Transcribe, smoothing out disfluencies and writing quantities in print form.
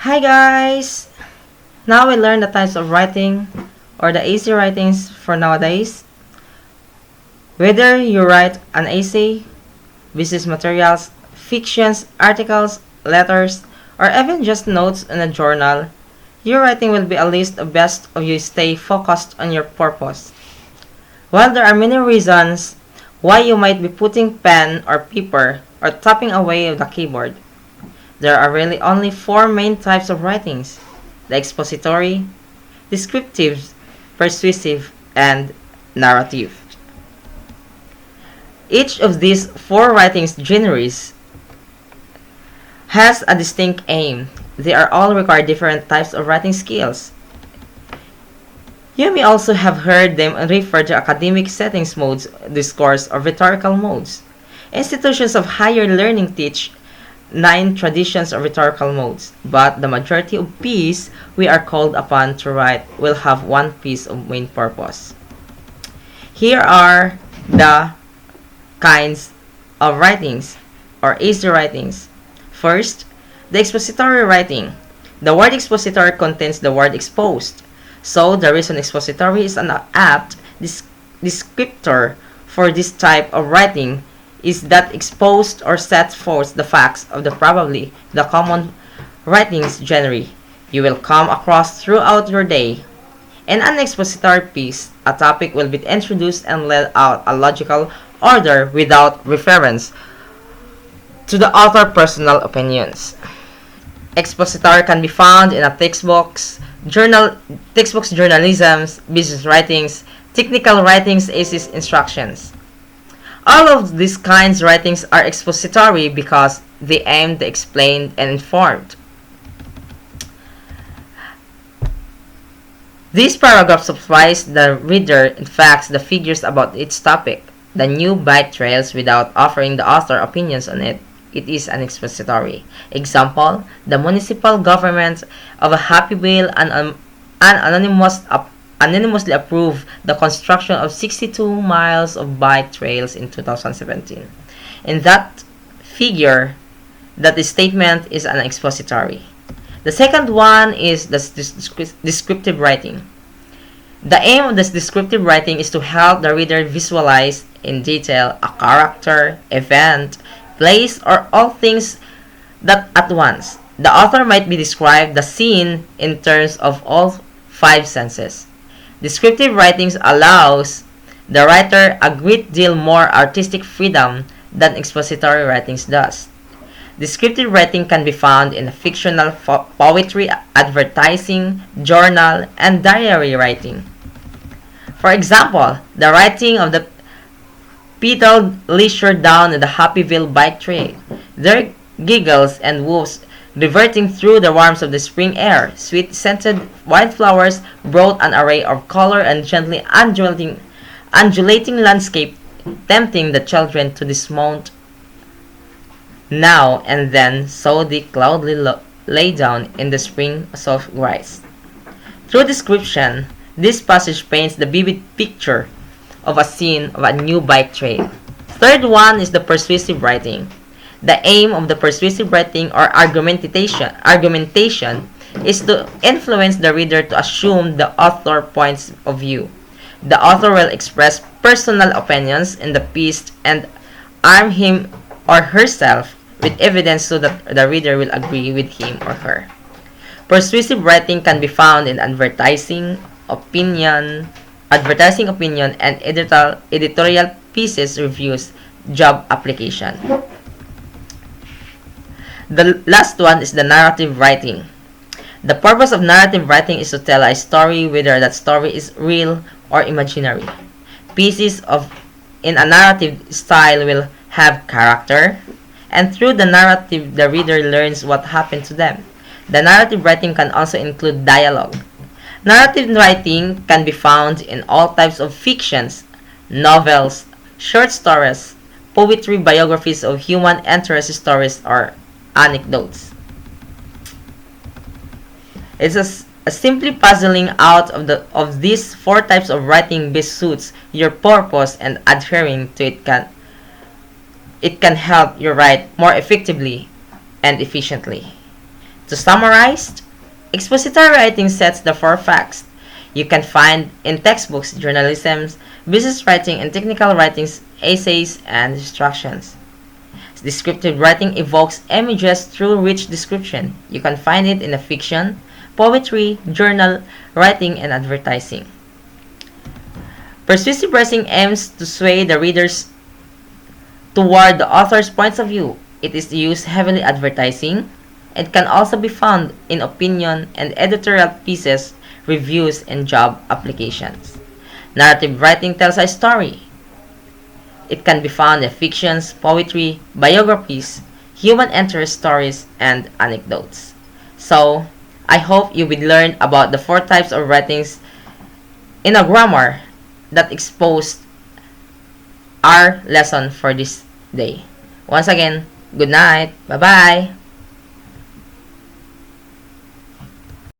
Hi guys! Now we learn the types of writing or the essay writings for nowadays. Whether you write an essay, business materials, fictions, articles, letters, or even just notes in a journal, your writing will be a list of best of you stay focused on your purpose. While there are many reasons why you might be putting pen or paper or tapping away of the keyboard, there are really only four main types of writings: the expository, descriptive, persuasive, and narrative. Each of these four writings genres has a distinct aim. They are all require different types of writing skills. You may also have heard them referred to academic settings modes, discourse, or rhetorical modes. Institutions of higher learning teach 9 traditions of rhetorical modes, but the majority of piece we are called upon to write will have one piece of main purpose. Here are the kinds of writings or essay writings. First, the expository writing. The word expository contains the word exposed. So the reason expository is an apt descriptor for this type of writing is that exposed or sets forth the facts of probably the common writings genre you will come across throughout your day. In an expository piece, a topic will be introduced and laid out a logical order without reference to the author's personal opinions. Expository can be found in a textbooks, journalisms, business writings, technical writings, essays, instructions. All of these kinds of writings are expository because they aim to explain and inform. These paragraphs advise the reader in facts the figures about its topic, the new bike trails without offering the author opinions on it. It is an expository. Example, the municipal government of a Happyville anonymously approved the construction of 62 miles of bike trails in 2017. In that figure, that the statement is an expository. The second one is the descriptive writing. The aim of this descriptive writing is to help the reader visualize in detail a character, event, place, or all things that at once. The author might be described the scene in terms of all five senses. Descriptive writings allows the writer a great deal more artistic freedom than expository writings does. Descriptive writing can be found in fictional poetry, advertising, journal, and diary writing. For example, the writing of the pedaled leisure down the Happyville bike trail. Their giggles and whoops reverting through the warmth of the spring air. Sweet-scented wildflowers brought an array of color and gently undulating landscape, tempting the children to dismount now and then so they cloudly lay down in the spring soft grass. Through description, this passage paints the vivid picture of a scene of a new bike trail. Third one is the persuasive writing. The aim of the persuasive writing or argumentation is to influence the reader to assume the author's points of view. The author will express personal opinions in the piece and arm him or herself with evidence so that the reader will agree with him or her. Persuasive writing can be found in advertising opinion, and editorial pieces, reviews, job application. The last one is the narrative writing. The purpose of narrative writing is to tell a story whether that story is real or imaginary. Pieces in a narrative style will have character, and through the narrative the reader learns what happened to them. The narrative writing can also include dialogue. Narrative writing can be found in all types of fictions, novels, short stories, poetry, biographies of human interest stories, or anecdotes. It's a simply puzzling out of these four types of writing best suits your purpose, and adhering to it can help you write more effectively and efficiently. To summarize, expository writing sets the four facts you can find in textbooks, journalism, business writing, and technical writings, essays, and instructions. Descriptive writing evokes images through rich description. You can find it in a fiction, poetry, journal writing, and advertising. Persuasive writing aims to sway the readers toward the author's points of view. It is used heavily advertising and can also be found in opinion and editorial pieces, reviews, and job applications. Narrative writing tells a story. It can be found in fictions, poetry, biographies, human interest stories, and anecdotes. So, I hope you will learn about the four types of writings in a grammar that exposed our lesson for this day. Once again, good night. Bye-bye.